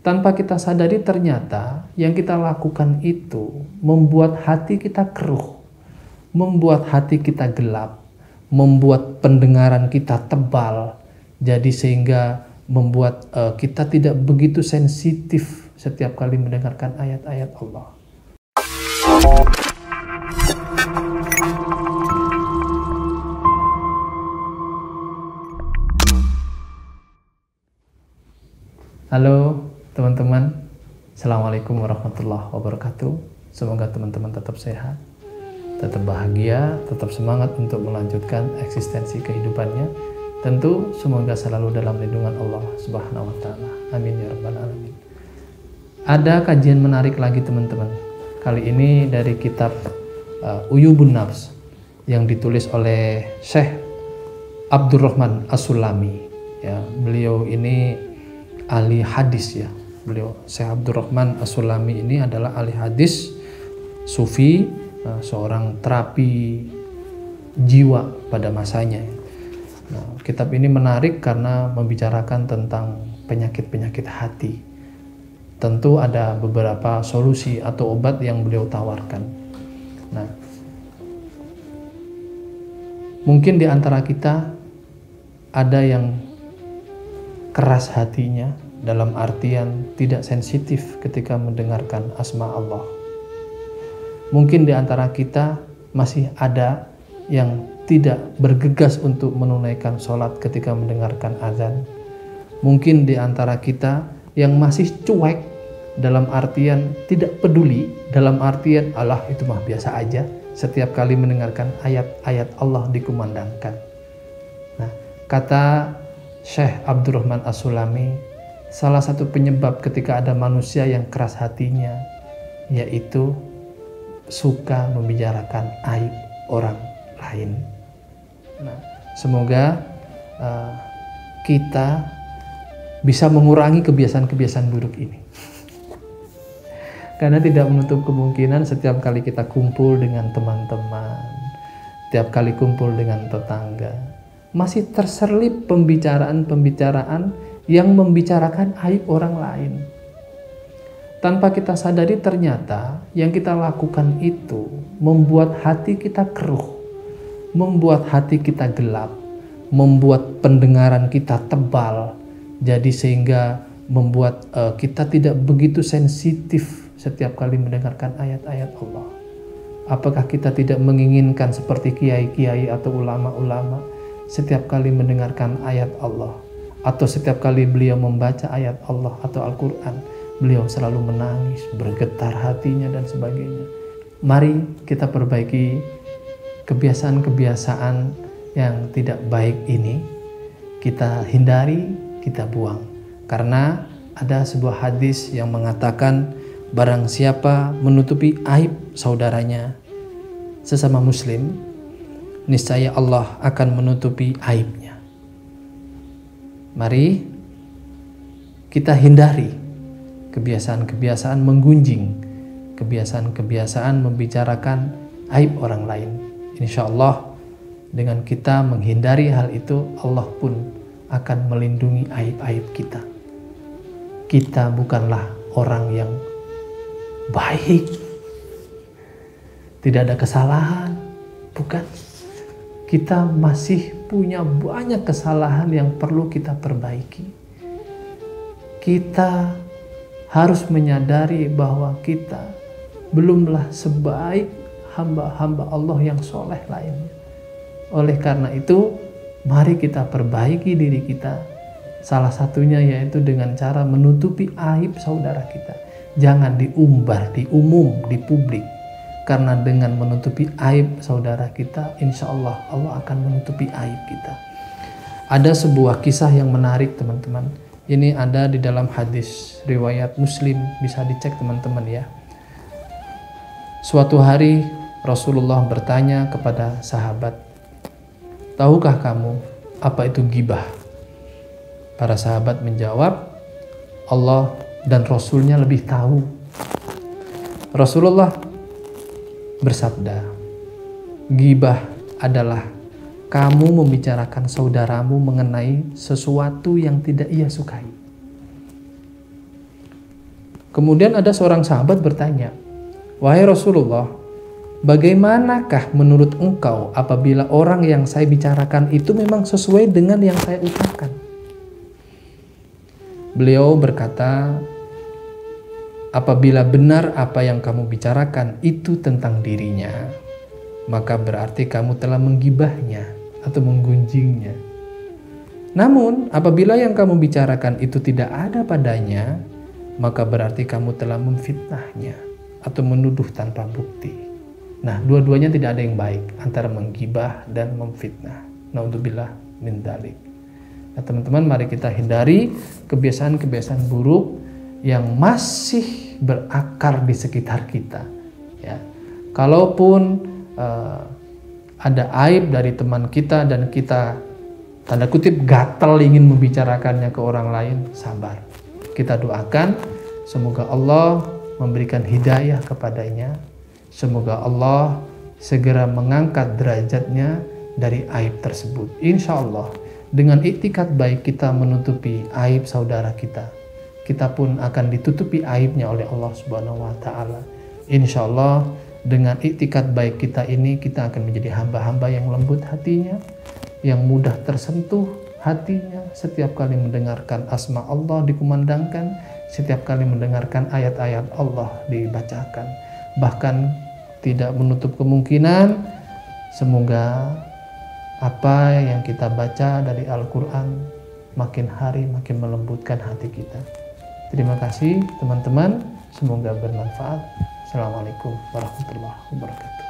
Tanpa kita sadari ternyata yang kita lakukan itu membuat hati kita keruh, membuat hati kita gelap, membuat pendengaran kita tebal, jadi sehingga membuat kita tidak begitu sensitif setiap kali mendengarkan ayat-ayat Allah. Halo teman-teman, Assalamualaikum warahmatullahi wabarakatuh. Semoga teman-teman tetap sehat, tetap bahagia, tetap semangat untuk melanjutkan eksistensi kehidupannya. Tentu semoga selalu dalam lindungan Allah Subhanahu wa Ta'ala. Amin ya rabbal alamin. Ada kajian menarik lagi teman-teman. Kali ini dari kitab Uyubun Nafs yang ditulis oleh Syekh Abdurrahman As-Sulami. Ya, beliau ini ahli hadis ya. Beliau Syekh Abdurrahman As-Sulami ini adalah ahli hadis, sufi, seorang terapi jiwa pada masanya. Nah, kitab ini menarik karena membicarakan tentang penyakit-penyakit hati. Tentu ada beberapa solusi atau obat yang beliau tawarkan. Nah, mungkin di antara kita ada yang keras hatinya, dalam artian tidak sensitif ketika mendengarkan asma Allah. Mungkin di antara kita masih ada yang tidak bergegas untuk menunaikan sholat ketika mendengarkan azan. Mungkin di antara kita yang masih cuek, dalam artian tidak peduli, dalam artian Allah itu mah biasa aja setiap kali mendengarkan ayat-ayat Allah dikumandangkan. Nah, kata Syekh Abdurrahman As-Sulami, salah satu penyebab ketika ada manusia yang keras hatinya yaitu suka membicarakan aib orang lain. Nah, semoga kita bisa mengurangi kebiasaan-kebiasaan buruk ini. Karena tidak menutup kemungkinan setiap kali kita kumpul dengan teman-teman, setiap kali kumpul dengan tetangga, masih terselip pembicaraan-pembicaraan yang membicarakan aib orang lain. Tanpa kita sadari ternyata yang kita lakukan itu membuat hati kita keruh, membuat hati kita gelap, membuat pendengaran kita tebal, jadi sehingga membuat kita tidak begitu sensitif setiap kali mendengarkan ayat-ayat Allah. Apakah kita tidak menginginkan seperti kiai-kiai atau ulama-ulama setiap kali mendengarkan ayat Allah, atau setiap kali beliau membaca ayat Allah atau Al-Quran, beliau selalu menangis, bergetar hatinya dan sebagainya. Mari kita perbaiki kebiasaan-kebiasaan yang tidak baik ini. Kita hindari, kita buang. Karena ada sebuah hadis yang mengatakan, barang siapa menutupi aib saudaranya sesama muslim, niscaya Allah akan menutupi aibnya. Mari kita hindari kebiasaan-kebiasaan menggunjing, kebiasaan-kebiasaan membicarakan aib orang lain. Insya Allah dengan kita menghindari hal itu, Allah pun akan melindungi aib-aib kita. Kita bukanlah orang yang baik, tidak ada kesalahan, bukan. Kita masih punya banyak kesalahan yang perlu kita perbaiki. Kita harus menyadari bahwa kita belumlah sebaik hamba-hamba Allah yang soleh lainnya. Oleh karena itu, mari kita perbaiki diri kita. Salah satunya yaitu dengan cara menutupi aib saudara kita. Jangan diumbar, diumum, di publik. Karena dengan menutupi aib saudara kita, insya Allah Allah akan menutupi aib kita. Ada sebuah kisah yang menarik teman-teman. Ini ada di dalam hadis riwayat Muslim, bisa dicek teman-teman ya. Suatu hari Rasulullah bertanya kepada sahabat, tahukah kamu apa itu ghibah? Para sahabat menjawab, Allah dan Rasulnya lebih tahu. Rasulullah bersabda, ghibah adalah kamu membicarakan saudaramu mengenai sesuatu yang tidak ia sukai. Kemudian ada seorang sahabat bertanya, "Wahai Rasulullah, bagaimanakah menurut engkau apabila orang yang saya bicarakan itu memang sesuai dengan yang saya ucapkan?" Beliau berkata, "Apabila benar apa yang kamu bicarakan itu tentang dirinya, maka berarti kamu telah menggibahnya atau menggunjingnya. Namun apabila yang kamu bicarakan itu tidak ada padanya, maka berarti kamu telah memfitnahnya atau menuduh tanpa bukti." Nah, dua-duanya tidak ada yang baik antara menggibah dan memfitnah. Naudzubillah min dzalik. Nah, teman-teman, mari kita hindari kebiasaan-kebiasaan buruk yang masih berakar di sekitar kita. Ya, kalaupun ada aib dari teman kita dan kita tanda kutip gatal ingin membicarakannya ke orang lain, sabar. Kita doakan semoga Allah memberikan hidayah kepadanya. Semoga Allah segera mengangkat derajatnya dari aib tersebut. Insya Allah dengan iktikad baik kita menutupi aib saudara kita, kita pun akan ditutupi aibnya oleh Allah Subhanahu wa Ta'ala. Insya Allah dengan iktikad baik kita ini, kita akan menjadi hamba-hamba yang lembut hatinya, yang mudah tersentuh hatinya setiap kali mendengarkan asma Allah dikumandangkan, setiap kali mendengarkan ayat-ayat Allah dibacakan. Bahkan tidak menutup kemungkinan semoga apa yang kita baca dari Al-Quran makin hari makin melembutkan hati kita. Terima kasih teman-teman, semoga bermanfaat. Assalamualaikum warahmatullahi wabarakatuh.